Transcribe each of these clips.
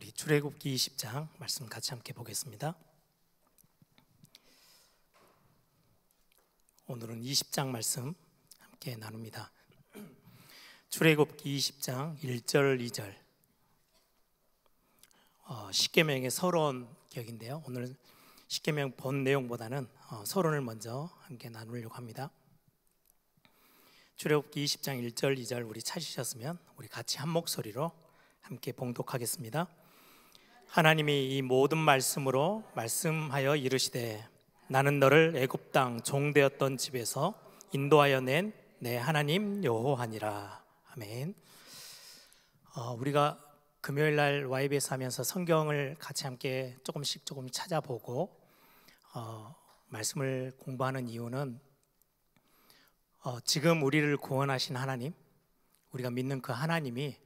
우리 출애굽기 20장 말씀 같이 함께 보겠습니다. 오늘은 20장 말씀 함께 나눕니다. 출애굽기 20장 1절 2절 십계명의 서론 격인데요. 오늘 십계명 본 내용보다는 서론을 먼저 함께 나누려고 합니다. 출애굽기 20장 1절 2절 우리 찾으셨으면 우리 같이 한 목소리로 함께 봉독하겠습니다. 하나님이 이 모든 말씀으로 말씀하여 이르시되 나는 너를 애굽 땅 종되었던 집에서 인도하여 낸 내 하나님 여호와니라. 아멘. 우리가 금요일 날 YBS 하면서 성경을 같이 함께 조금 찾아보고 말씀을 공부하는 이유는 지금 우리를 구원하신 하나님, 우리가 믿는 그 하나님이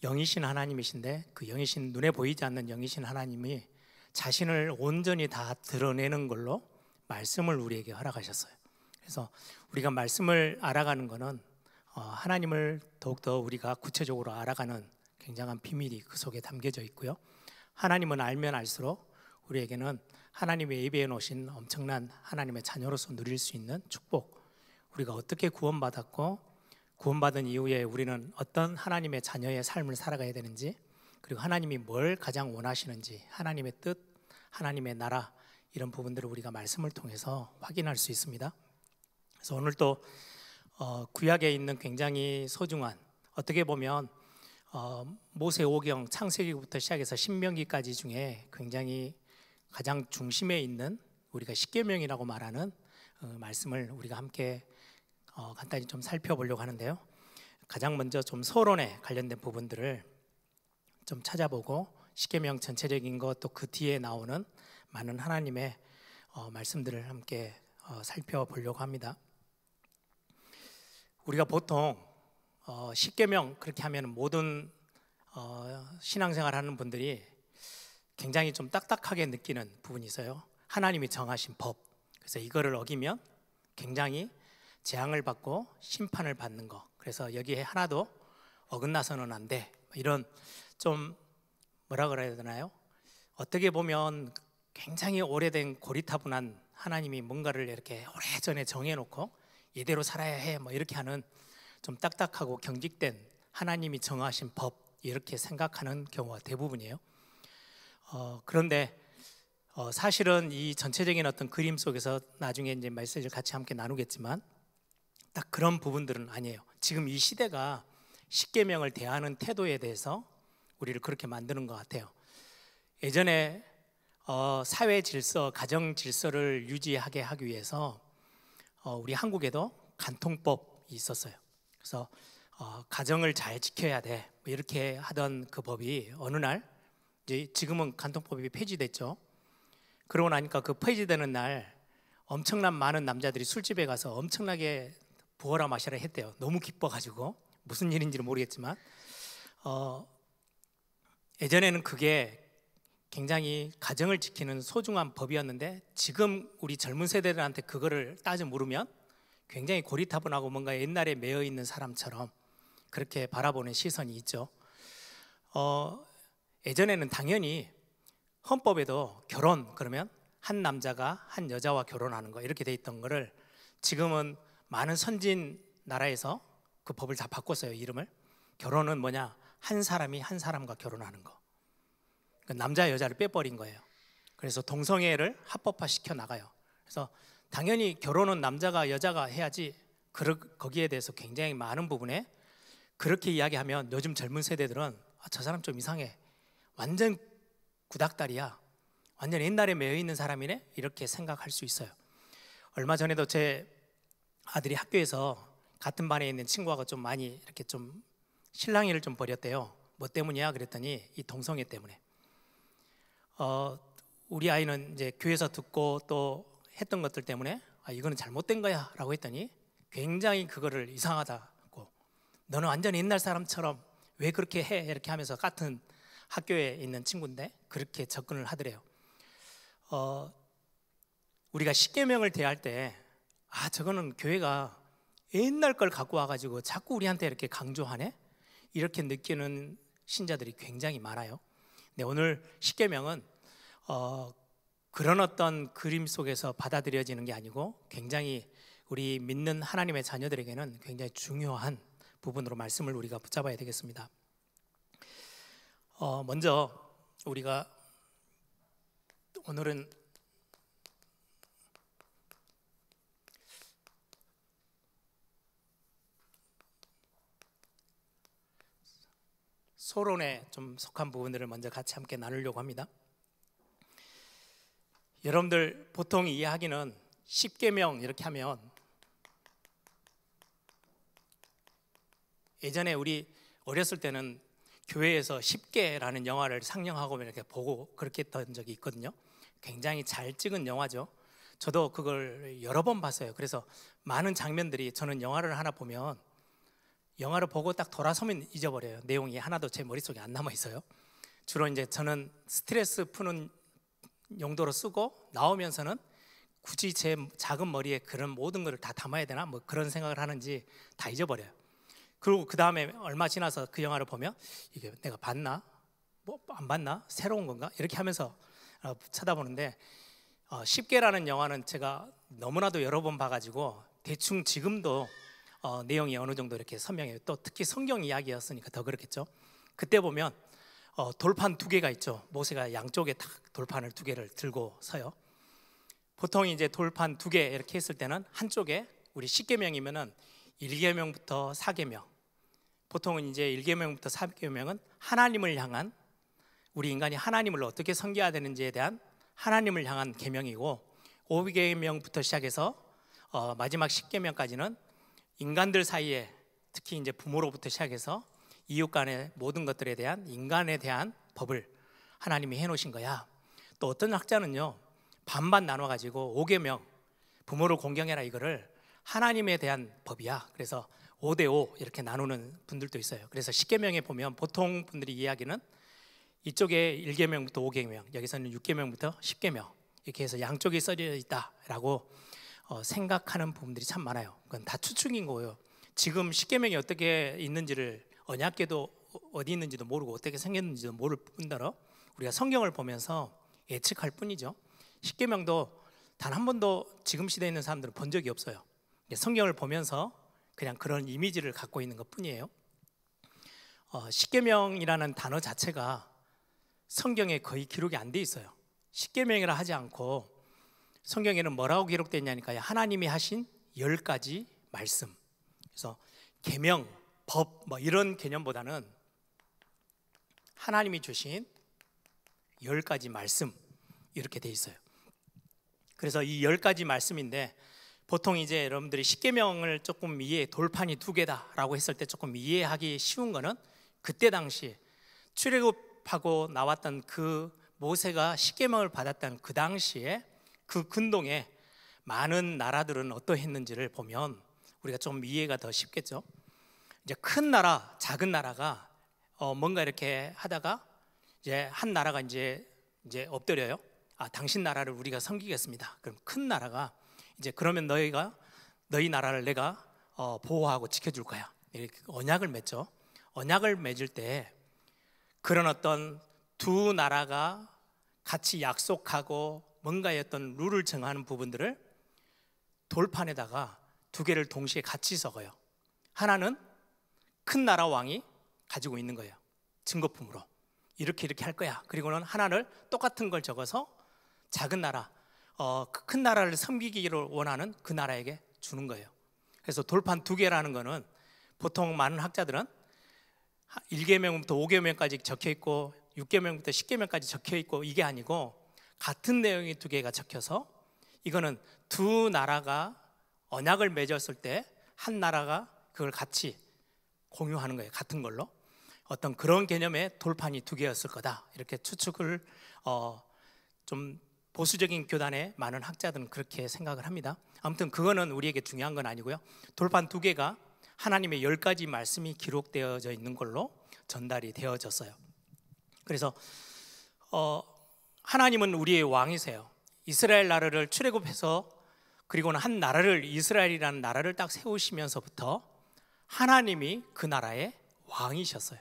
영이신 하나님이신데 그 영이신, 눈에 보이지 않는 영이신 하나님이 자신을 온전히 다 드러내는 걸로 말씀을 우리에게 허락하셨어요. 그래서 우리가 말씀을 알아가는 것은 하나님을 더욱더 우리가 구체적으로 알아가는 굉장한 비밀이 그 속에 담겨져 있고요. 하나님은 알면 알수록 우리에게는 하나님의 예비해 놓으신 엄청난 하나님의 자녀로서 누릴 수 있는 축복, 우리가 어떻게 구원받았고 구원받은 이후에 우리는 어떤 하나님의 자녀의 삶을 살아가야 되는지, 그리고 하나님이 뭘 가장 원하시는지, 하나님의 뜻, 하나님의 나라, 이런 부분들을 우리가 말씀을 통해서 확인할 수 있습니다. 그래서 오늘 또 구약에 있는 굉장히 소중한, 어떻게 보면 모세오경, 창세기부터 시작해서 신명기까지 중에 굉장히 가장 중심에 있는 우리가 십계명이라고 말하는 말씀을 우리가 함께 간단히 좀 살펴보려고 하는데요. 가장 먼저 좀 서론에 관련된 부분들을 좀 찾아보고 십계명 전체적인 것, 또 그 뒤에 나오는 많은 하나님의 말씀들을 함께 살펴보려고 합니다. 우리가 보통 십계명 그렇게 하면 모든 신앙생활하는 분들이 굉장히 좀 딱딱하게 느끼는 부분이 있어요. 하나님이 정하신 법, 그래서 이거를 어기면 굉장히 재앙을 받고 심판을 받는 거, 그래서 여기에 하나도 어긋나서는 안 돼, 이런 좀 뭐라 그래야 되나요? 어떻게 보면 굉장히 오래된 고리타분한 하나님이 뭔가를 이렇게 오래전에 정해놓고 이대로 살아야 해, 뭐 이렇게 하는 좀 딱딱하고 경직된 하나님이 정하신 법, 이렇게 생각하는 경우가 대부분이에요. 그런데 사실은 이 전체적인 어떤 그림 속에서 나중에 이제 메시지를 같이 함께 나누겠지만 딱 그런 부분들은 아니에요. 지금 이 시대가 십계명을 대하는 태도에 대해서 우리를 그렇게 만드는 것 같아요. 예전에 사회 질서, 가정 질서를 유지하게 하기 위해서 우리 한국에도 간통법이 있었어요. 그래서 가정을 잘 지켜야 돼, 이렇게 하던 그 법이 어느 날, 이제 지금은 간통법이 폐지됐죠. 그러고 나니까 그 폐지되는 날 엄청난 많은 남자들이 술집에 가서 엄청나게 부어라 마셔라 했대요. 너무 기뻐가지고, 무슨 일인지는 모르겠지만 예전에는 그게 굉장히 가정을 지키는 소중한 법이었는데, 지금 우리 젊은 세대들한테 그거를 따져 물으면 굉장히 고리타분하고 뭔가 옛날에 매여 있는 사람처럼 그렇게 바라보는 시선이 있죠. 예전에는 당연히 헌법에도 결혼 그러면 한 남자가 한 여자와 결혼하는 거, 이렇게 돼 있던 거를 지금은 많은 선진 나라에서 그 법을 다 바꿨어요. 이름을. 결혼은 뭐냐, 한 사람이 한 사람과 결혼하는 거, 남자 여자를 빼버린 거예요. 그래서 동성애를 합법화 시켜 나가요. 그래서 당연히 결혼은 남자가 여자가 해야지, 거기에 대해서 굉장히 많은 부분에 그렇게 이야기하면 요즘 젊은 세대들은 저 사람 좀 이상해, 완전 구닥다리야, 완전 옛날에 매여 있는 사람이네, 이렇게 생각할 수 있어요. 얼마 전에도 제 아들이 학교에서 같은 반에 있는 친구하고 좀 많이 이렇게 좀 실랑이를 좀 벌였대요. 뭐 때문이야? 그랬더니 이 동성애 때문에. 우리 아이는 이제 교회에서 듣고 또 했던 것들 때문에 이거는 잘못된 거야 라고 했더니 굉장히 그거를 이상하다고, 너는 완전 옛날 사람처럼 왜 그렇게 해, 이렇게 하면서 같은 학교에 있는 친구인데 그렇게 접근을 하더래요. 우리가 십계명을 대할 때 저거는 교회가 옛날 걸 갖고 와가지고 자꾸 우리한테 이렇게 강조하네, 이렇게 느끼는 신자들이 굉장히 많아요. 네, 오늘 십계명은 그런 어떤 그림 속에서 받아들여지는 게 아니고 굉장히 우리 믿는 하나님의 자녀들에게는 굉장히 중요한 부분으로 말씀을 우리가 붙잡아야 되겠습니다. 먼저 우리가 오늘은 소론에 좀 속한 부분들을 먼저 같이 함께 나누려고 합니다. 여러분들 보통 이해하기는 십계명 이렇게 하면 예전에 우리 어렸을 때는 교회에서 십계라는 영화를 상영하고 이렇게 보고 그렇게 했던 적이 있거든요. 굉장히 잘 찍은 영화죠. 저도 그걸 여러 번 봤어요. 그래서 많은 장면들이 저는 영화를 하나 보면 영화를 보고 딱 돌아서면 잊어버려요. 내용이 하나도 제 머릿속에 안 남아 있어요. 주로 이제 저는 스트레스 푸는 용도로 쓰고 나오면서는 굳이 제 작은 머리에 그런 모든 것을 다 담아야 되나 뭐 그런 생각을 하는지 다 잊어버려요. 그리고 그 다음에 얼마 지나서 그 영화를 보면 이게 내가 봤나? 뭐 안 봤나? 새로운 건가? 이렇게 하면서 쳐다보는데 십계라는 영화는 제가 너무나도 여러 번 봐가지고 대충 지금도 내용이 어느 정도 이렇게 선명해요. 또 특히 성경 이야기였으니까 더 그렇겠죠. 그때 보면 돌판 두 개가 있죠. 모세가 양쪽에 딱 돌판을 두 개를 들고 서요. 보통 이제 돌판 두 개 이렇게 했을 때는 한쪽에 우리 십계명이면은 1계명부터 4계명, 보통은 이제 1계명부터 4계명은 하나님을 향한, 우리 인간이 하나님을 어떻게 섬겨야 되는지에 대한 하나님을 향한 계명이고, 5계명부터 시작해서 마지막 10계명까지는 인간들 사이에, 특히 이제 부모로부터 시작해서 이웃 간의 모든 것들에 대한 인간에 대한 법을 하나님이 해놓으신 거야. 또 어떤 학자는요 반반 나눠가지고 5계명, 부모를 공경해라, 이거를 하나님에 대한 법이야. 그래서 5대5 이렇게 나누는 분들도 있어요. 그래서 10계명에 보면 보통 분들이 이야기는 이쪽에 1계명부터 5계명, 여기서는 6계명부터 10계명 이렇게 해서 양쪽이 써져 있다라고 생각하는 부분들이 참 많아요. 그건 다 추측인 거예요. 지금 십계명이 어떻게 있는지를, 언약궤도 어디 있는지도 모르고 어떻게 생겼는지도 모를 뿐더러 우리가 성경을 보면서 예측할 뿐이죠. 십계명도 단 한 번도 지금 시대에 있는 사람들은 본 적이 없어요. 성경을 보면서 그냥 그런 이미지를 갖고 있는 것 뿐이에요. 십계명이라는 단어 자체가 성경에 거의 기록이 안 돼 있어요. 십계명이라 하지 않고 성경에는 뭐라고 기록되어 있냐니까요. 하나님이 하신 10가지 말씀. 그래서 계명, 법 뭐 이런 개념보다는 하나님이 주신 10가지 말씀 이렇게 돼 있어요. 그래서 이 10가지 말씀인데 보통 이제 여러분들이 십계명을 조금 돌판이 두 개다라고 했을 때 조금 이해하기 쉬운 거는 그때 당시 출애굽하고 나왔던 그 모세가 십계명을 받았던 그 당시에 그 근동에 많은 나라들은 어떠했는지를 보면 우리가 좀 이해가 더 쉽겠죠. 이제 큰 나라, 작은 나라가 뭔가 이렇게 하다가 이제 한 나라가 이제 엎드려요. 당신 나라를 우리가 섬기겠습니다. 그럼 큰 나라가 이제 그러면 너희 나라를 내가 보호하고 지켜줄 거야. 이렇게 언약을 맺죠. 언약을 맺을 때 그런 어떤 두 나라가 같이 약속하고 뭔가의 어떤 룰을 정하는 부분들을 돌판에다가 두 개를 동시에 같이 적어요. 하나는 큰 나라 왕이 가지고 있는 거예요. 증거품으로 이렇게 할 거야. 그리고는 하나를 똑같은 걸 적어서 작은 나라, 큰 나라를 섬기기를 원하는 그 나라에게 주는 거예요. 그래서 돌판 두 개라는 거는 보통 많은 학자들은 1계명부터 5계명까지 적혀 있고 6계명부터 10계명까지 적혀 있고 이게 아니고 같은 내용이 두 개가 적혀서 이거는 두 나라가 언약을 맺었을 때 한 나라가 그걸 같이 공유하는 거예요. 같은 걸로 어떤 그런 개념의 돌판이 두 개였을 거다. 이렇게 추측을 좀 보수적인 교단의 많은 학자들은 그렇게 생각을 합니다. 아무튼 그거는 우리에게 중요한 건 아니고요. 돌판 두 개가 하나님의 10가지 말씀이 기록되어져 있는 걸로 전달이 되어졌어요. 그래서 하나님은 우리의 왕이세요. 이스라엘 나라를 출애굽해서 그리고는 한 나라를, 이스라엘이라는 나라를 딱 세우시면서부터 하나님이 그 나라의 왕이셨어요.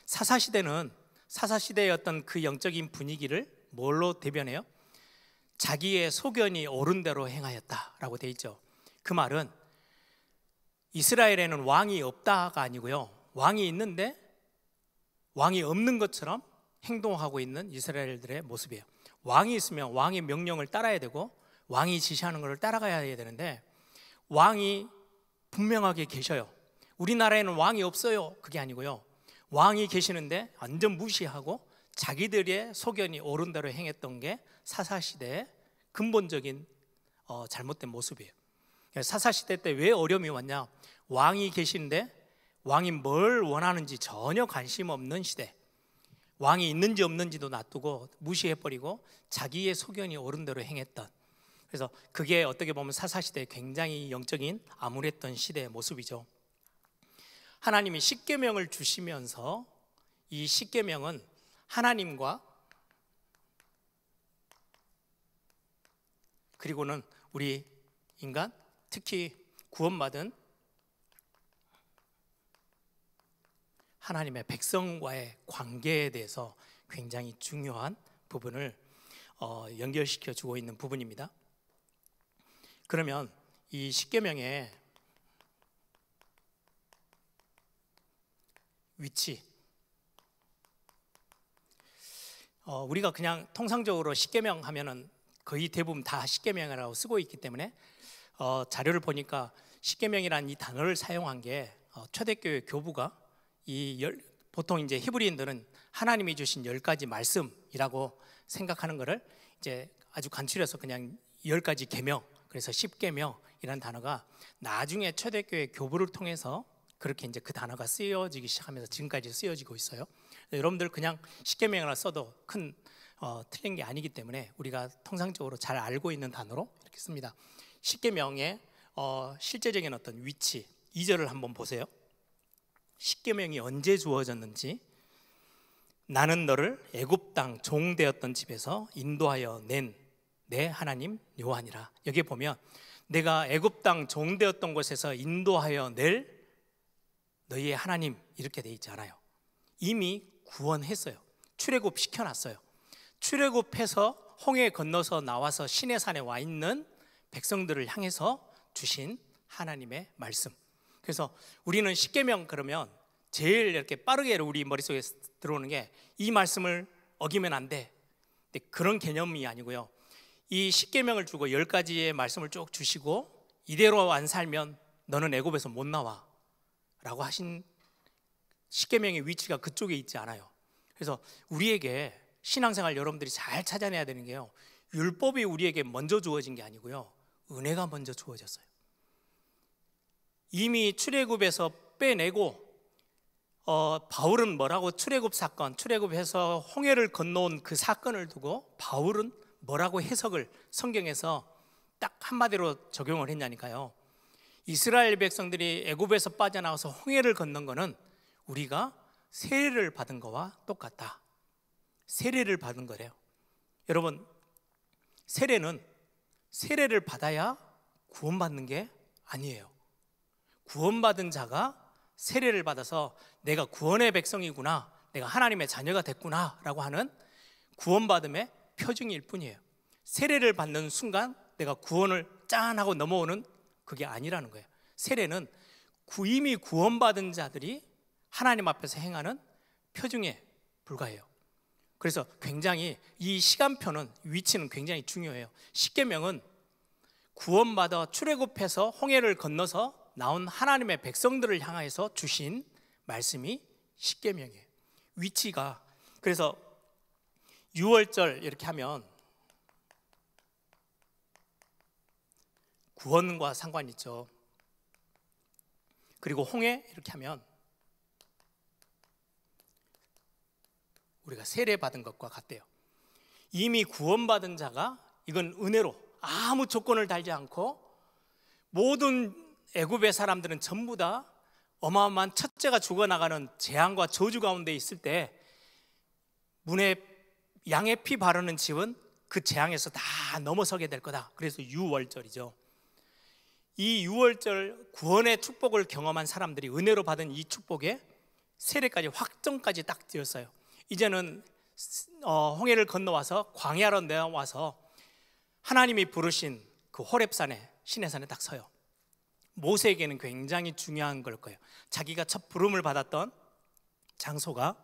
사사시대는 사사시대의 어떤 그 영적인 분위기를 뭘로 대변해요? 자기의 소견이 옳은 대로 행하였다라고 돼 있죠. 그 말은 이스라엘에는 왕이 없다가 아니고요, 왕이 있는데 왕이 없는 것처럼 행동하고 있는 이스라엘들의 모습이에요. 왕이 있으면 왕의 명령을 따라야 되고 왕이 지시하는 것을 따라가야 되는데 왕이 분명하게 계셔요. 우리나라에는 왕이 없어요, 그게 아니고요, 왕이 계시는데 완전 무시하고 자기들의 소견이 옳은 대로 행했던 게 사사시대의 근본적인 잘못된 모습이에요. 사사시대 때 왜 어려움이 왔냐? 왕이 계신데 왕이 뭘 원하는지 전혀 관심 없는 시대, 왕이 있는지 없는지도 놔두고 무시해버리고 자기의 소견이 옳은 대로 행했던, 그래서 그게 어떻게 보면 사사시대의 굉장히 영적인 암울했던 시대의 모습이죠. 하나님이 십계명을 주시면서 이 십계명은 하나님과 그리고는 우리 인간, 특히 구원받은 하나님의 백성과의 관계에 대해서 굉장히 중요한 부분을 연결시켜 주고 있는 부분입니다. 그러면 이 십계명의 위치, 우리가 그냥 통상적으로 십계명 하면은 거의 대부분 다 십계명이라고 쓰고 있기 때문에 자료를 보니까 십계명이라는 이 단어를 사용한 게 초대교회 교부가 보통 이제 히브리인들은 하나님이 주신 10가지 말씀이라고 생각하는 것을 이제 아주 간추려서 그냥 10가지 계명, 그래서 십계명이라는 단어가 나중에 초대교회 교부를 통해서 그렇게 이제 그 단어가 쓰여지기 시작하면서 지금까지 쓰여지고 있어요. 여러분들 그냥 십계명이라 써도 큰 틀린 게 아니기 때문에 우리가 통상적으로 잘 알고 있는 단어로 이렇게 씁니다. 십계명의 실제적인 어떤 위치, 2절을 한번 보세요. 십계명이 언제 주어졌는지, 나는 너를 애굽 땅 종되었던 집에서 인도하여 낸 내 하나님 여호와니라. 여기 보면 내가 애굽 땅 종되었던 곳에서 인도하여 낼 너희의 하나님 이렇게 돼 있지 않아요. 이미 구원했어요. 출애굽 시켜놨어요. 출애굽해서 홍해 건너서 나와서 시내산에 와 있는 백성들을 향해서 주신 하나님의 말씀. 그래서 우리는 십계명 그러면 제일 이렇게 빠르게 우리 머릿속에 들어오는 게 이 말씀을 어기면 안 돼. 근데 그런 개념이 아니고요, 이 십계명을 주고 10가지의 말씀을 쭉 주시고 이대로 안 살면 너는 애굽에서 못 나와 라고 하신 십계명의 위치가 그쪽에 있지 않아요. 그래서 우리에게 신앙생활 여러분들이 잘 찾아내야 되는 게요, 율법이 우리에게 먼저 주어진 게 아니고요, 은혜가 먼저 주어졌어요. 이미 출애굽에서 빼내고 바울은 뭐라고 출애굽 사건, 출애굽해서 홍해를 건너온 그 사건을 두고 바울은 뭐라고 해석을 성경에서 딱 한마디로 적용을 했냐니까요. 이스라엘 백성들이 애굽에서 빠져나와서 홍해를 건넌 거는 우리가 세례를 받은 거와 똑같다. 세례를 받은 거래요. 여러분, 세례를 받아야 구원받는 게 아니에요. 구원받은 자가 세례를 받아서 내가 구원의 백성이구나, 내가 하나님의 자녀가 됐구나 라고 하는 구원받음의 표징일 뿐이에요. 세례를 받는 순간 내가 구원을 짠 하고 넘어오는 그게 아니라는 거예요. 세례는 이미 구원받은 자들이 하나님 앞에서 행하는 표징에 불과해요. 그래서 굉장히 이 시간표는, 위치는 굉장히 중요해요. 십계명은 구원받아 출애굽해서 홍해를 건너서 나온 하나님의 백성들을 향해서 주신 말씀이 십계명이에요. 위치가, 그래서 유월절 이렇게 하면 구원과 상관이 있죠. 그리고 홍해 이렇게 하면 우리가 세례 받은 것과 같대요. 이미 구원받은 자가, 이건 은혜로 아무 조건을 달지 않고 모든 애굽의 사람들은 전부 다 어마어마한 첫째가 죽어나가는 재앙과 저주 가운데 있을 때 문에 양의 피 바르는 집은 그 재앙에서 다 넘어서게 될 거다. 그래서 유월절이죠. 이 유월절 구원의 축복을 경험한 사람들이 은혜로 받은 이 축복에 세례까지, 확정까지 딱 지었어요. 이제는 홍해를 건너와서 광야로 내려와서 하나님이 부르신 그 호렙산에, 시내산에 딱 서요. 모세에게는 굉장히 중요한 걸 거예요. 자기가 첫 부름을 받았던 장소가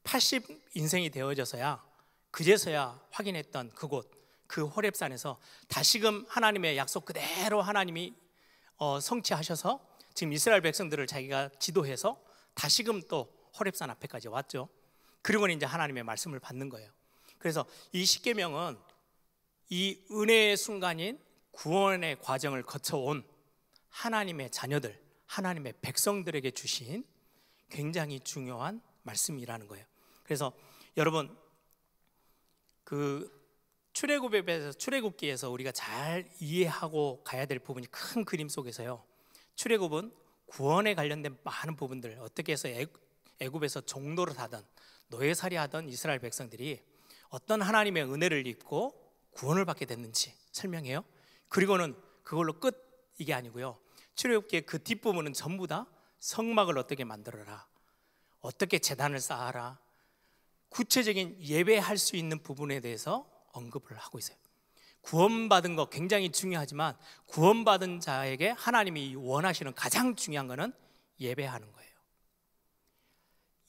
80인생이 되어져서야, 그제서야 확인했던 그곳, 그 호렙산에서 다시금 하나님의 약속 그대로 하나님이 성취하셔서 지금 이스라엘 백성들을 자기가 지도해서 다시금 또 호렙산 앞에까지 왔죠. 그리고는 이제 하나님의 말씀을 받는 거예요. 그래서 이 십계명은 이 은혜의 순간인 구원의 과정을 거쳐온 하나님의 자녀들, 하나님의 백성들에게 주신 굉장히 중요한 말씀이라는 거예요. 그래서 여러분, 그 출애굽기에서 우리가 잘 이해하고 가야 될 부분이 큰 그림 속에서요, 출애굽은 구원에 관련된 많은 부분들, 어떻게 해서 애굽에서 종노릇 하던, 노예살이 하던 이스라엘 백성들이 어떤 하나님의 은혜를 입고 구원을 받게 됐는지 설명해요. 그리고는 그걸로 끝, 이게 아니고요, 출애굽기의 그 뒷부분은 전부 다 성막을 어떻게 만들어라, 어떻게 제단을 쌓아라, 구체적인 예배할 수 있는 부분에 대해서 언급을 하고 있어요. 구원받은 거 굉장히 중요하지만 구원받은 자에게 하나님이 원하시는 가장 중요한 거는 예배하는 거예요.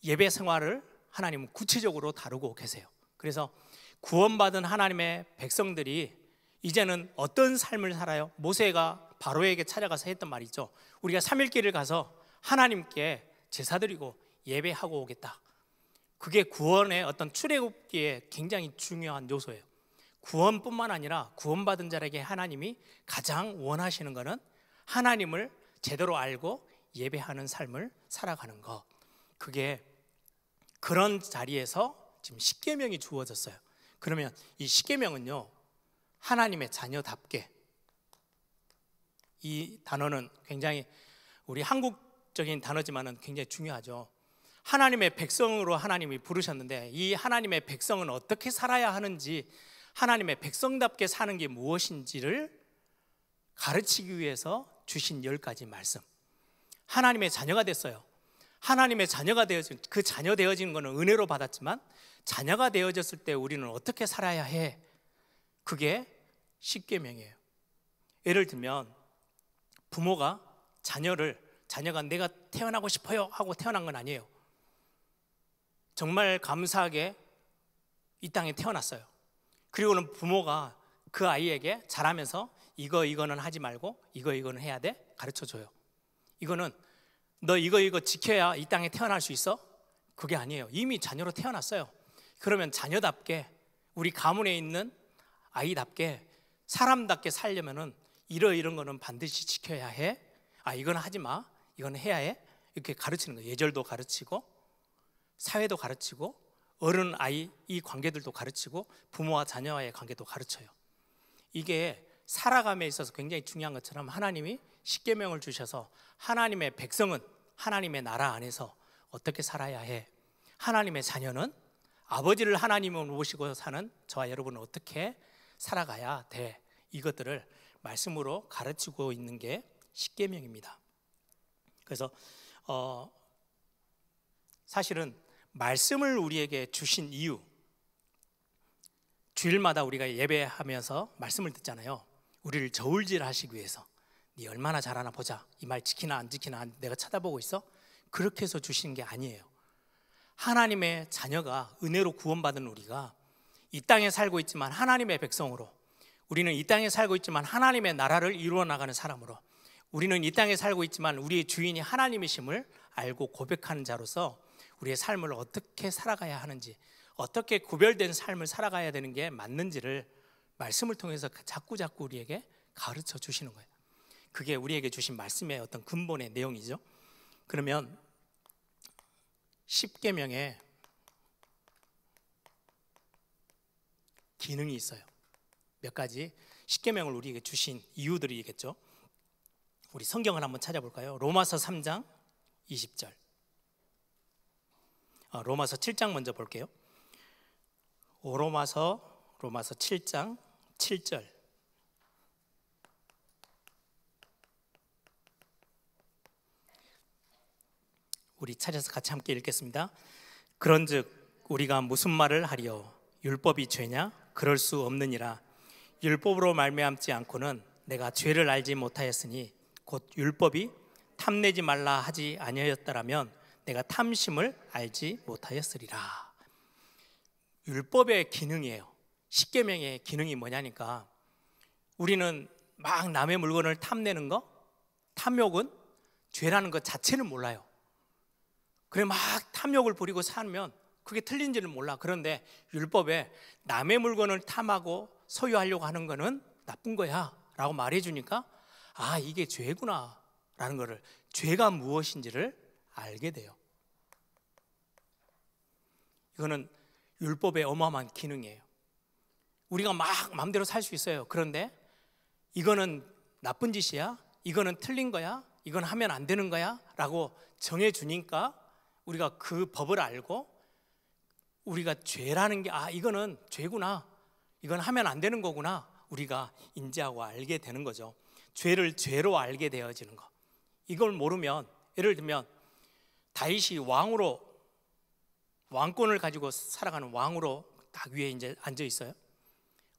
예배 생활을 하나님은 구체적으로 다루고 계세요. 그래서 구원받은 하나님의 백성들이 이제는 어떤 삶을 살아요? 모세가 바로에게 찾아가서 했던 말이 있죠. 우리가 3일길을 가서 하나님께 제사드리고 예배하고 오겠다. 그게 구원의 어떤 출애굽기에 굉장히 중요한 요소예요. 구원뿐만 아니라 구원받은 자에게 하나님이 가장 원하시는 것은 하나님을 제대로 알고 예배하는 삶을 살아가는 것. 그게 그런 자리에서 지금 십계명이 주어졌어요. 그러면 이 십계명은요, 하나님의 자녀답게, 이 단어는 굉장히 우리 한국적인 단어지만은 굉장히 중요하죠. 하나님의 백성으로 하나님이 부르셨는데 이 하나님의 백성은 어떻게 살아야 하는지, 하나님의 백성답게 사는 게 무엇인지를 가르치기 위해서 주신 10가지 말씀. 하나님의 자녀가 됐어요. 하나님의 자녀가 되어진, 그 자녀 되어진 거는 은혜로 받았지만 자녀가 되어졌을 때 우리는 어떻게 살아야 해? 그게 십계명이에요. 예를 들면 부모가 자녀가 내가 태어나고 싶어요 하고 태어난 건 아니에요. 정말 감사하게 이 땅에 태어났어요. 그리고는 부모가 그 아이에게 자라면서 이거는 하지 말고 이거는 해야 돼, 가르쳐줘요. 이거는 너 이거 지켜야 이 땅에 태어날 수 있어? 그게 아니에요. 이미 자녀로 태어났어요. 그러면 자녀답게, 우리 가문에 있는 아이답게, 사람답게 살려면은 이런 거는 반드시 지켜야 해. 이건 하지 마, 이건 해야 해. 이렇게 가르치는 거예요. 예절도 가르치고, 사회도 가르치고, 어른 아이 이 관계들도 가르치고, 부모와 자녀와의 관계도 가르쳐요. 이게 살아감에 있어서 굉장히 중요한 것처럼 하나님이 십계명을 주셔서 하나님의 백성은 하나님의 나라 안에서 어떻게 살아야 해, 하나님의 자녀는 아버지를 하나님을 모시고 사는 저와 여러분은 어떻게 살아가야 돼, 이것들을 말씀으로 가르치고 있는 게 십계명입니다. 그래서 사실은 말씀을 우리에게 주신 이유, 주일마다 우리가 예배하면서 말씀을 듣잖아요. 우리를 저울질하시기 위해서, 네 얼마나 잘하나 보자, 이 말 지키나 안 지키나 내가 쳐다보고 있어? 그렇게 해서 주시는 게 아니에요. 하나님의 자녀가, 은혜로 구원받은 우리가 이 땅에 살고 있지만 하나님의 백성으로, 우리는 이 땅에 살고 있지만 하나님의 나라를 이루어 나가는 사람으로, 우리는 이 땅에 살고 있지만 우리의 주인이 하나님이심을 알고 고백하는 자로서 우리의 삶을 어떻게 살아가야 하는지, 어떻게 구별된 삶을 살아가야 되는 게 맞는지를 말씀을 통해서 자꾸 우리에게 가르쳐 주시는 거예요. 그게 우리에게 주신 말씀의 어떤 근본의 내용이죠. 그러면 십계명에 기능이 있어요. 몇 가지 십계명을 우리에게 주신 이유들이 있겠죠. 우리 성경을 한번 찾아볼까요? 로마서 3장 20절. 로마서 7장 먼저 볼게요. 로마서 7장 7절. 우리 찾아서 같이 함께 읽겠습니다. 그런즉 우리가 무슨 말을 하리요? 율법이 죄냐? 그럴 수 없느니라. 율법으로 말미암지 않고는 내가 죄를 알지 못하였으니 곧 율법이 탐내지 말라 하지 아니하였더라면 내가 탐심을 알지 못하였으리라. 율법의 기능이에요. 십계명의 기능이 뭐냐니까, 우리는 막 남의 물건을 탐내는 거, 탐욕은 죄라는 것 자체는 몰라요. 그래 막 탐욕을 부리고 살면 그게 틀린지는 몰라. 그런데 율법에 남의 물건을 탐하고 소유하려고 하는 거는 나쁜 거야 라고 말해주니까, 아, 이게 죄구나 라는 거를, 죄가 무엇인지를 알게 돼요. 이거는 율법의 어마어마한 기능이에요. 우리가 막 마음대로 살 수 있어요. 그런데 이거는 나쁜 짓이야, 이거는 틀린 거야, 이건 하면 안 되는 거야 라고 정해주니까 우리가 그 법을 알고, 우리가 죄라는 게, 아, 이거는 죄구나, 이건 하면 안 되는 거구나, 우리가 인지하고 알게 되는 거죠. 죄를 죄로 알게 되어지는 거. 이걸 모르면, 예를 들면 다윗이 왕권을 가지고 살아가는 왕으로 딱 위에 이제 앉아 있어요.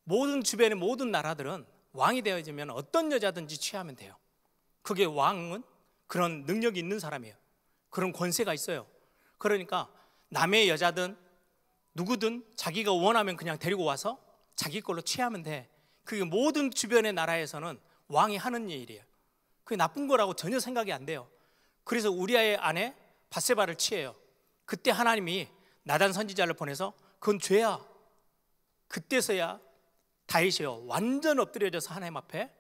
모든 주변의 모든 나라들은 왕이 되어지면 어떤 여자든지 취하면 돼요. 그게, 왕은 그런 능력이 있는 사람이에요. 그런 권세가 있어요. 그러니까 남의 여자든 누구든 자기가 원하면 그냥 데리고 와서 자기 걸로 취하면 돼. 그게 모든 주변의 나라에서는 왕이 하는 일이에요. 그게 나쁜 거라고 전혀 생각이 안 돼요. 그래서 우리아의 아내 밧세바를 취해요. 그때 하나님이 나단 선지자를 보내서 그건 죄야. 그때서야 다윗이요, 완전 엎드려져서 하나님 앞에,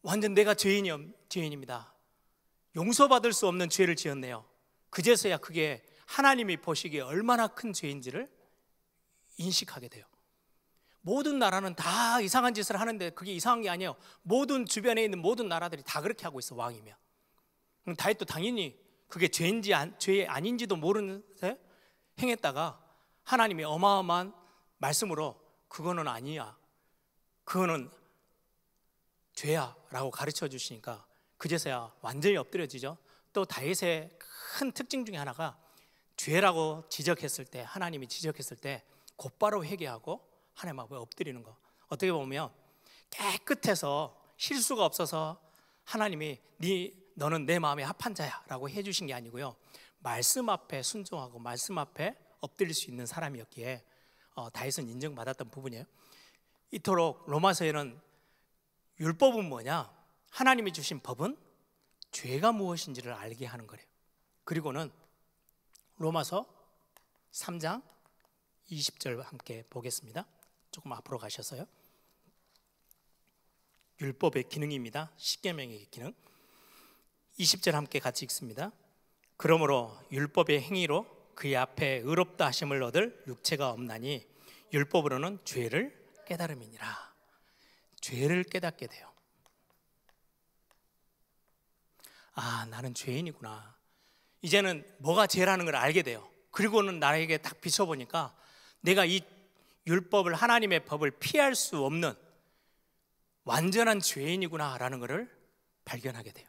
완전 내가 죄인입니다, 용서받을 수 없는 죄를 지었네요. 그제서야 그게 하나님이 보시기에 얼마나 큰 죄인지를 인식하게 돼요. 모든 나라는 다 이상한 짓을 하는데 그게 이상한 게 아니에요. 모든 주변에 있는 모든 나라들이 다 그렇게 하고 있어, 왕이면. 그럼 다윗도 당연히 그게 죄인지 죄 아닌지도 모르는데 행했다가 하나님이 어마어마한 말씀으로 그거는 아니야, 그거는 죄야 라고 가르쳐 주시니까 그제서야 완전히 엎드려지죠. 또 다윗의 큰 특징 중에 하나가, 죄라고 지적했을 때, 하나님이 지적했을 때 곧바로 회개하고 하나님 앞에 엎드리는 거. 어떻게 보면 깨끗해서 실수가 없어서 하나님이 너는 내 마음에 합한 자야 라고 해주신 게 아니고요, 말씀 앞에 순종하고 말씀 앞에 엎드릴 수 있는 사람이었기에 다윗은 인정받았던 부분이에요. 이토록 로마서에는 율법은 뭐냐, 하나님이 주신 법은 죄가 무엇인지를 알게 하는 거래요. 그리고는 로마서 3장 20절 함께 보겠습니다. 조금 앞으로 가셔서요. 율법의 기능입니다. 십계명의 기능. 20절 함께 같이 읽습니다. 그러므로 율법의 행위로 그의 앞에 의롭다 하심을 얻을 육체가 없나니 율법으로는 죄를 깨달음이니라. 죄를 깨닫게 돼요. 아, 나는 죄인이구나. 이제는 뭐가 죄라는 걸 알게 돼요. 그리고는 나에게 딱 비춰보니까 내가 이 율법을, 하나님의 법을 피할 수 없는 완전한 죄인이구나 라는 것을 발견하게 돼요.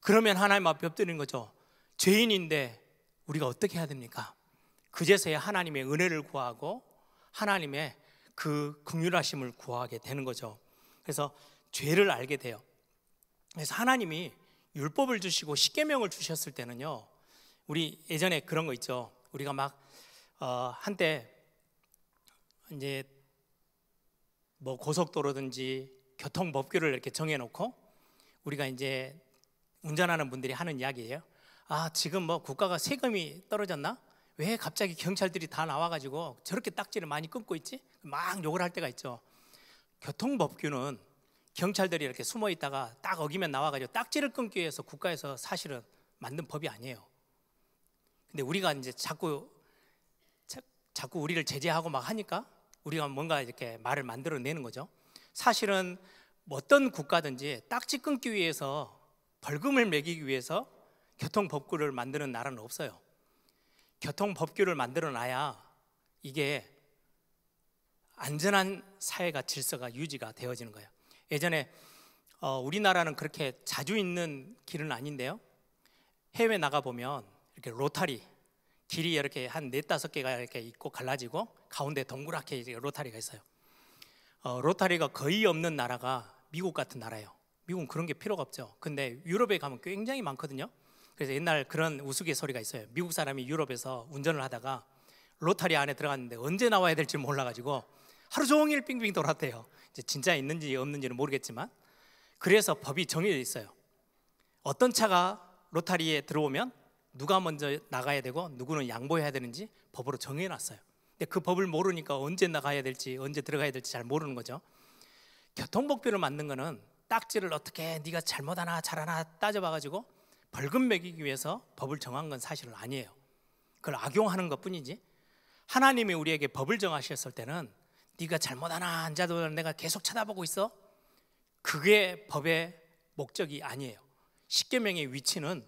그러면 하나님 앞에 엎드리는 거죠. 죄인인데 우리가 어떻게 해야 됩니까? 그제서야 하나님의 은혜를 구하고 하나님의 그 긍휼하심을 구하게 되는 거죠. 그래서 죄를 알게 돼요. 그래서 하나님이 율법을 주시고 십계명을 주셨을 때는요, 우리 예전에 그런 거 있죠. 우리가 막 한때 이제 뭐 고속도로든지 교통법규를 이렇게 정해놓고 우리가 이제 운전하는 분들이 하는 이야기예요. 아, 지금 뭐 국가가 세금이 떨어졌나? 왜 갑자기 경찰들이 다 나와가지고 저렇게 딱지를 많이 끊고 있지? 막 욕을 할 때가 있죠. 교통법규는 경찰들이 이렇게 숨어 있다가 딱 어기면 나와가지고 딱지를 끊기 위해서 국가에서 사실은 만든 법이 아니에요. 근데 우리가 이제 자꾸 우리를 제재하고 막 하니까 우리가 뭔가 이렇게 말을 만들어내는 거죠. 사실은 어떤 국가든지 딱지 끊기 위해서, 벌금을 매기기 위해서 교통법규를 만드는 나라는 없어요. 교통법규를 만들어 놔야 이게 안전한 사회가, 질서가 유지가 되어지는 거예요. 예전에 우리나라는 그렇게 자주 있는 길은 아닌데요, 해외 나가보면 이렇게 로타리, 길이 이렇게 한 4-5개가 이렇게 있고 갈라지고 가운데 동그랗게 로타리가 있어요. 로타리가 거의 없는 나라가 미국 같은 나라예요. 미국은 그런 게 필요가 없죠. 근데 유럽에 가면 굉장히 많거든요. 그래서 옛날 그런 우스갯소리가 있어요. 미국 사람이 유럽에서 운전을 하다가 로타리 안에 들어갔는데 언제 나와야 될지 몰라가지고 하루 종일 빙빙 돌았대요. 이제 진짜 있는지 없는지는 모르겠지만, 그래서 법이 정해져 있어요. 어떤 차가 로타리에 들어오면 누가 먼저 나가야 되고 누구는 양보해야 되는지 법으로 정해놨어요. 근데 그 법을 모르니까 언제 나가야 될지 언제 들어가야 될지 잘 모르는 거죠. 교통법규를 만든 거는 딱지를 어떻게 네가 잘못하나 잘하나 따져봐가지고 벌금 매기기 위해서 법을 정한 건 사실은 아니에요. 그걸 악용하는 것뿐이지, 하나님이 우리에게 법을 정하셨을 때는 네가 잘못하나 안 잘못하나 내가 계속 쳐다보고 있어, 그게 법의 목적이 아니에요. 십계명의 위치는,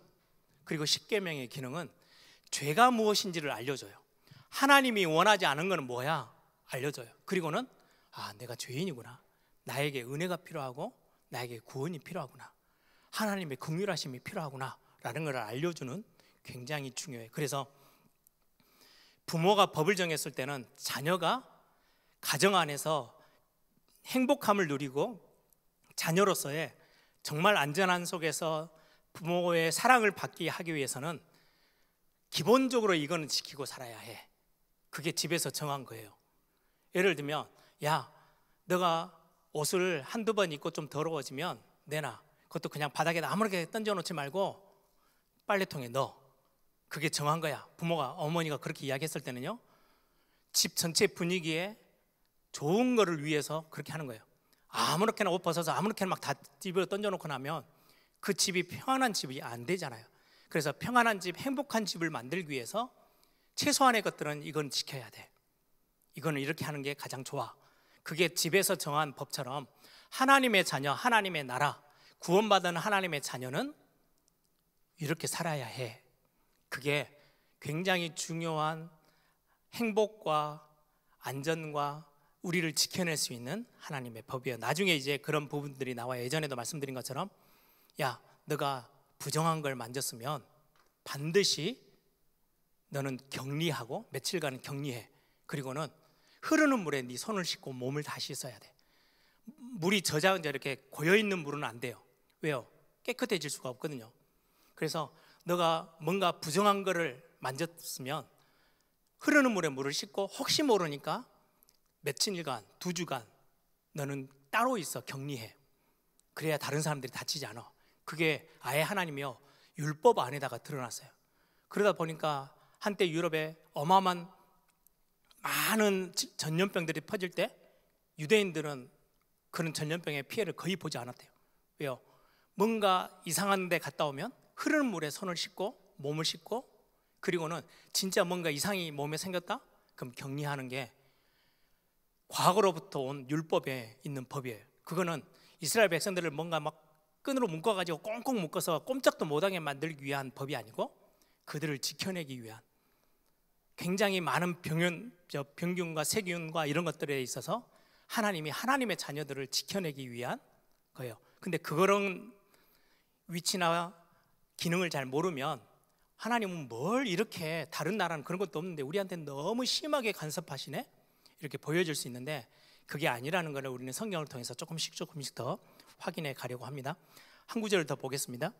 그리고 십계명의 기능은 죄가 무엇인지를 알려줘요. 하나님이 원하지 않은 것은 뭐야? 알려줘요. 그리고는 내가 죄인이구나, 나에게 은혜가 필요하고 나에게 구원이 필요하구나, 하나님의 긍휼하심이 필요하구나 라는 걸 알려주는, 굉장히 중요해요. 그래서 부모가 법을 정했을 때는 자녀가 가정 안에서 행복함을 누리고 자녀로서의 정말 안전한 속에서 부모의 사랑을 받게 하기 위해서는 기본적으로 이거는 지키고 살아야 해. 그게 집에서 정한 거예요. 예를 들면, 야, 너가 옷을 한두 번 입고 좀 더러워지면 내놔. 그것도 그냥 바닥에다 아무렇게 던져놓지 말고 빨래통에 넣어. 그게 정한 거야. 부모가, 어머니가 그렇게 이야기했을 때는요, 집 전체 분위기에 좋은 거를 위해서 그렇게 하는 거예요. 아무렇게나 옷 벗어서 아무렇게나 막 다 집에 던져놓고 나면 그 집이 평안한 집이 안 되잖아요. 그래서 평안한 집, 행복한 집을 만들기 위해서 최소한의 것들은 이건 지켜야 돼. 이거는 이렇게 하는 게 가장 좋아. 그게 집에서 정한 법처럼 하나님의 자녀, 하나님의 나라, 구원받은 하나님의 자녀는 이렇게 살아야 해. 그게 굉장히 중요한 행복과 안전과 우리를 지켜낼 수 있는 하나님의 법이에요. 나중에 이제 그런 부분들이 나와요. 예전에도 말씀드린 것처럼, 야, 너가 부정한 걸 만졌으면 반드시 너는 격리하고 며칠간은 격리해. 그리고는 흐르는 물에 네 손을 씻고 몸을 다 씻어야 돼. 물이 저장돼 이렇게 고여있는 물은 안 돼요. 왜요? 깨끗해질 수가 없거든요. 그래서 너가 뭔가 부정한 거를 만졌으면 흐르는 물에 물을 씻고, 혹시 모르니까 며칠간, 2주간 너는 따로 있어, 격리해. 그래야 다른 사람들이 다치지 않아. 그게 아예 하나님이요 율법 안에다가 드러났어요. 그러다 보니까 한때 유럽에 어마어마한 많은 전염병들이 퍼질 때 유대인들은 그런 전염병의 피해를 거의 보지 않았대요. 왜요? 뭔가 이상한 데 갔다 오면 흐르는 물에 손을 씻고 몸을 씻고, 그리고는 진짜 뭔가 이상이 몸에 생겼다? 그럼 격리하는 게 과거로부터 온 율법에 있는 법이에요. 그거는 이스라엘 백성들을 뭔가 막 끈으로 묶어가지고 꽁꽁 묶어서 꼼짝도 못하게 만들기 위한 법이 아니고 그들을 지켜내기 위한, 굉장히 많은 병균과 세균과 이런 것들에 있어서 하나님이 하나님의 자녀들을 지켜내기 위한 거예요. 근데 그런 위치나 기능을 잘 모르면 하나님은 뭘 이렇게, 다른 나라는 그런 것도 없는데 우리한테는 너무 심하게 간섭하시네? 이렇게 보여질 수 있는데 그게 아니라는 것을 우리는 성경을 통해서 조금씩 더 확인해 가려고 합니다. 한 구절을 더 보겠습니다.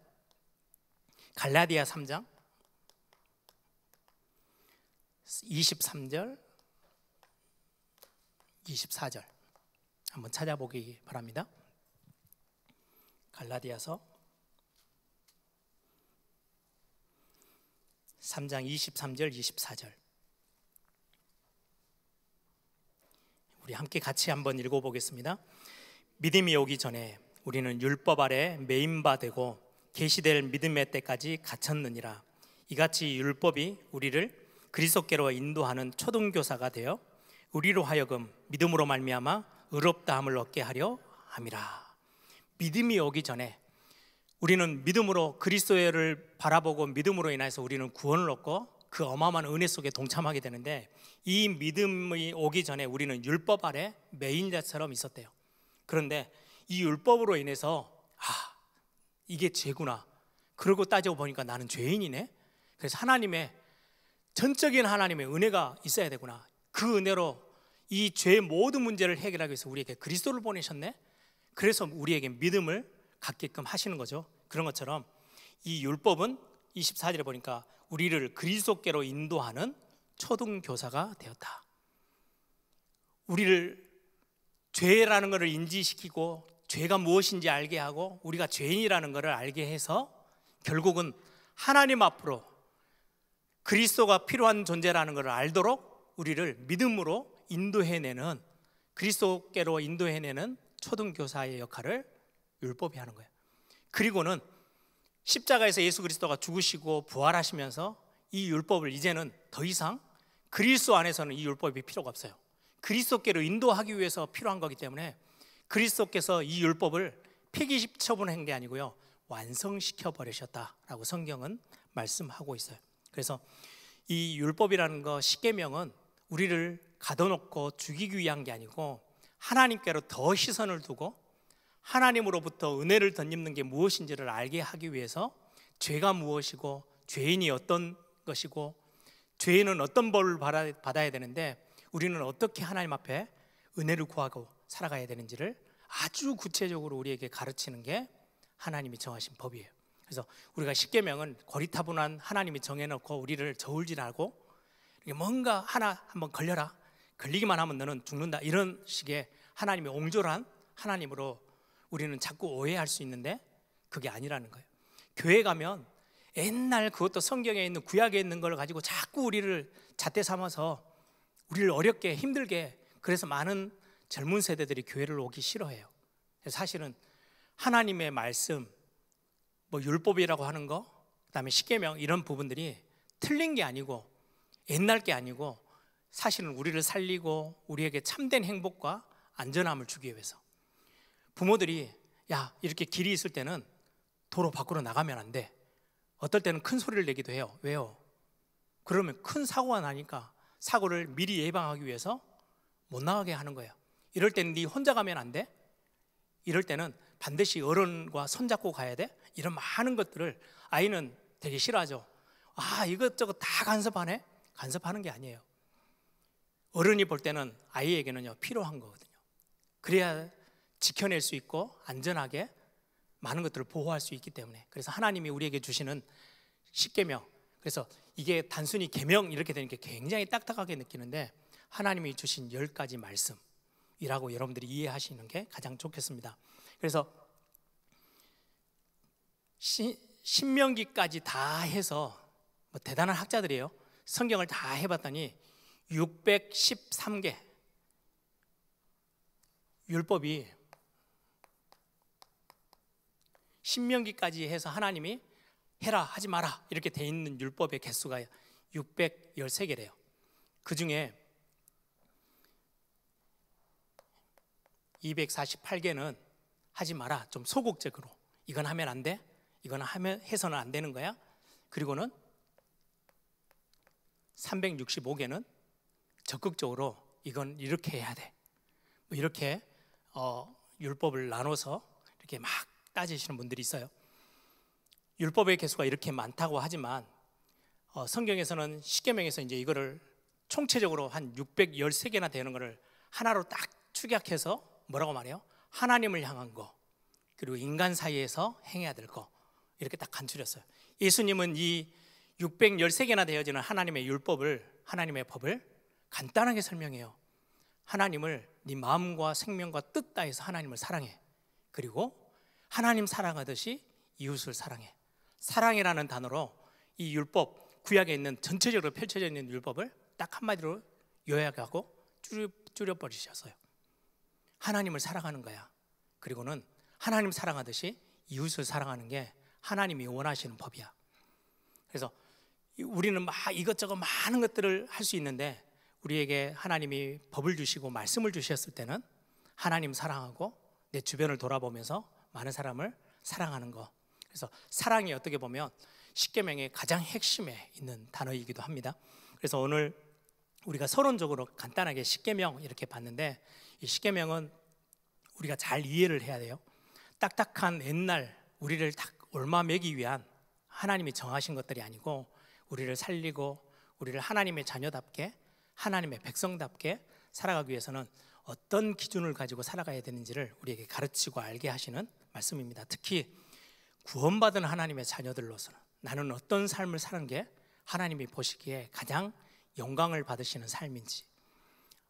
갈라디아 3장 23절 24절 한번 찾아보기 바랍니다. 갈라디아서 3장 23절 24절 우리 함께 같이 한번 읽어보겠습니다. 믿음이 오기 전에 우리는 율법 아래 매인 바 되고 계시될 믿음의 때까지 갇혔느니라. 이같이 율법이 우리를 그리스도께로 인도하는 초등교사가 되어 우리로 하여금 믿음으로 말미암아 의롭다함을 얻게 하려 함이라. 믿음이 오기 전에 우리는 믿음으로 그리스도를 바라보고 믿음으로 인해서 우리는 구원을 얻고 그 어마어마한 은혜 속에 동참하게 되는데, 이 믿음이 오기 전에 우리는 율법 아래 매인 자처럼 있었대요. 그런데 이 율법으로 인해서 이게 죄구나, 그러고 따지고 보니까 나는 죄인이네. 그래서 하나님의 전적인 하나님의 은혜가 있어야 되구나. 그 은혜로 이 죄의 모든 문제를 해결하기 위해서 우리에게 그리스도를 보내셨네. 그래서 우리에게 믿음을 갖게끔 하시는 거죠. 그런 것처럼 이 율법은 24절에 보니까 우리를 그리스도께로 인도하는 초등교사가 되었다. 우리를 죄라는 것을 인지시키고 죄가 무엇인지 알게 하고 우리가 죄인이라는 것을 알게 해서 결국은 하나님 앞으로 그리스도가 필요한 존재라는 것을 알도록 우리를 믿음으로 인도해내는, 그리스도께로 인도해내는 초등교사의 역할을 율법이 하는 거예요. 그리고는 십자가에서 예수 그리스도가 죽으시고 부활하시면서 이 율법을 이제는 더 이상 그리스도 안에서는 이 율법이 필요가 없어요. 그리스도께로 인도하기 위해서 필요한 거기 때문에 그리스도께서 이 율법을 폐기 처분한 게 아니고요, 완성시켜 버리셨다라고 성경은 말씀하고 있어요. 그래서 이 율법이라는 거, 십계명은 우리를 가둬놓고 죽이기 위한 게 아니고 하나님께로 더 시선을 두고 하나님으로부터 은혜를 덧입는 게 무엇인지를 알게 하기 위해서 죄가 무엇이고 죄인이 어떤 것이고 죄인은 어떤 벌을 받아야 되는데 우리는 어떻게 하나님 앞에 은혜를 구하고 살아가야 되는지를 아주 구체적으로 우리에게 가르치는 게 하나님이 정하신 법이에요. 그래서 우리가 십계명은 고리타분한 하나님이 정해놓고 우리를 저울질하고 뭔가 하나 한번 걸려라, 걸리기만 하면 너는 죽는다, 이런 식의 하나님의 옹졸한 하나님으로 우리는 자꾸 오해할 수 있는데 그게 아니라는 거예요. 교회 가면 옛날 그것도 성경에 있는 구약에 있는 걸 가지고 자꾸 우리를 잣대 삼아서 우리를 어렵게 힘들게, 그래서 많은 젊은 세대들이 교회를 오기 싫어해요. 사실은 하나님의 말씀, 뭐 율법이라고 하는 거, 그다음에 십계명, 이런 부분들이 틀린 게 아니고 옛날 게 아니고 사실은 우리를 살리고 우리에게 참된 행복과 안전함을 주기 위해서. 부모들이 야, 이렇게 길이 있을 때는 도로 밖으로 나가면 안 돼. 어떨 때는 큰 소리를 내기도 해요. 왜요? 그러면 큰 사고가 나니까 사고를 미리 예방하기 위해서 못 나가게 하는 거예요. 이럴 때는 네 혼자 가면 안 돼. 이럴 때는 반드시 어른과 손잡고 가야 돼. 이런 많은 것들을 아이는 되게 싫어하죠. 아, 이것저것 다 간섭하네. 간섭하는 게 아니에요. 어른이 볼 때는 아이에게는요, 필요한 거거든요. 그래야 지켜낼 수 있고 안전하게 많은 것들을 보호할 수 있기 때문에. 그래서 하나님이 우리에게 주시는 십계명, 그래서 이게 단순히 계명 이렇게 되는 게 굉장히 딱딱하게 느끼는데 하나님이 주신 10가지 말씀이라고 여러분들이 이해하시는 게 가장 좋겠습니다. 그래서 신명기까지 다 해서 뭐 대단한 학자들이에요. 성경을 다 해봤더니 613개 율법이, 신명기까지 해서 하나님이 해라 하지 마라 이렇게 돼 있는 율법의 개수가 613개래요. 그 중에 248개는 하지 마라, 좀 소극적으로 이건 하면 안 돼, 이건 하면 해서는 안 되는 거야. 그리고는 365개는 적극적으로 이건 이렇게 해야 돼, 뭐 이렇게 율법을 나눠서 이렇게 막 따지시는 분들이 있어요. 율법의 개수가 이렇게 많다고 하지만 성경에서는 십계명에서 이제 이거를 총체적으로 한 613개나 되는 거를 하나로 딱 축약해서 뭐라고 말해요? 하나님을 향한 거, 그리고 인간 사이에서 행해야 될 거, 이렇게 딱 간추렸어요. 예수님은 이 613개나 되어지는 하나님의 율법을, 하나님의 법을 간단하게 설명해요. 하나님을 네 마음과 생명과 뜻 다해서 하나님을 사랑해. 그리고 하나님 사랑하듯이 이웃을 사랑해. 사랑이라는 단어로 이 율법, 구약에 있는 전체적으로 펼쳐져 있는 율법을 딱 한마디로 요약하고 줄여버리셨어요. 하나님을 사랑하는 거야. 그리고는 하나님 사랑하듯이 이웃을 사랑하는 게 하나님이 원하시는 법이야. 그래서 우리는 막 이것저것 많은 것들을 할 수 있는데 우리에게 하나님이 법을 주시고 말씀을 주셨을 때는 하나님 사랑하고 내 주변을 돌아보면서 많은 사람을 사랑하는 거. 그래서 사랑이 어떻게 보면 십계명의 가장 핵심에 있는 단어이기도 합니다. 그래서 오늘 우리가 서론적으로 간단하게 십계명 이렇게 봤는데, 이 십계명은 우리가 잘 이해를 해야 돼요. 딱딱한 옛날 우리를 딱 옳아매기 위한 하나님이 정하신 것들이 아니고 우리를 살리고 우리를 하나님의 자녀답게, 하나님의 백성답게 살아가기 위해서는 어떤 기준을 가지고 살아가야 되는지를 우리에게 가르치고 알게 하시는 말씀입니다. 특히 구원받은 하나님의 자녀들로서는 나는 어떤 삶을 사는 게 하나님이 보시기에 가장 영광을 받으시는 삶인지,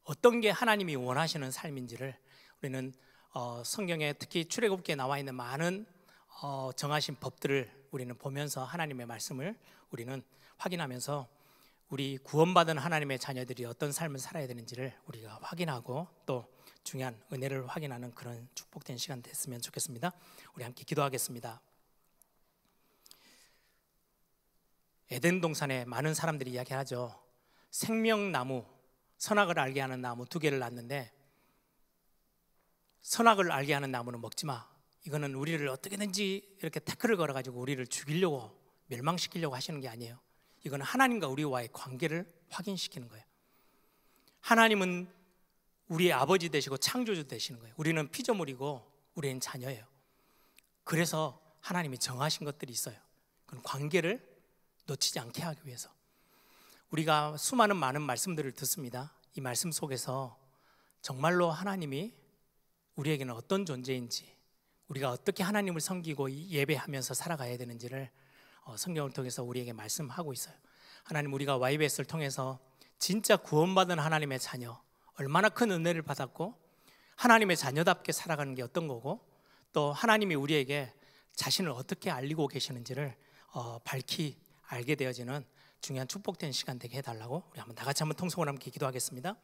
어떤 게 하나님이 원하시는 삶인지를 우리는 성경에 특히 출애굽기에 나와 있는 많은 정하신 법들을 우리는 보면서 하나님의 말씀을 우리는 확인하면서 우리 구원받은 하나님의 자녀들이 어떤 삶을 살아야 되는지를 우리가 확인하고 또 중요한 은혜를 확인하는 그런 축복된 시간 됐으면 좋겠습니다. 우리 함께 기도하겠습니다. 에덴 동산에 많은 사람들이 이야기하죠. 생명나무, 선악을 알게 하는 나무 2개를 놨는데 선악을 알게 하는 나무는 먹지 마. 이거는 우리를 어떻게든지 이렇게 태클을 걸어가지고 우리를 죽이려고, 멸망시키려고 하시는 게 아니에요. 이건 하나님과 우리와의 관계를 확인시키는 거예요. 하나님은 우리의 아버지 되시고 창조주 되시는 거예요. 우리는 피조물이고 우리는 자녀예요. 그래서 하나님이 정하신 것들이 있어요. 그건 관계를 놓치지 않게 하기 위해서. 우리가 수많은 많은 말씀들을 듣습니다. 이 말씀 속에서 정말로 하나님이 우리에게는 어떤 존재인지, 우리가 어떻게 하나님을 섬기고 예배하면서 살아가야 되는지를 성경을 통해서 우리에게 말씀하고 있어요. 하나님, 우리가 YBS를 통해서 진짜 구원받은 하나님의 자녀, 얼마나 큰 은혜를 받았고 하나님의 자녀답게 살아가는 게 어떤 거고, 또 하나님이 우리에게 자신을 어떻게 알리고 계시는지를 밝히 알게 되어지는 중요한 축복된 시간 되게 해달라고 우리 한번 다 같이 한번 통성으로 함께 기도하겠습니다.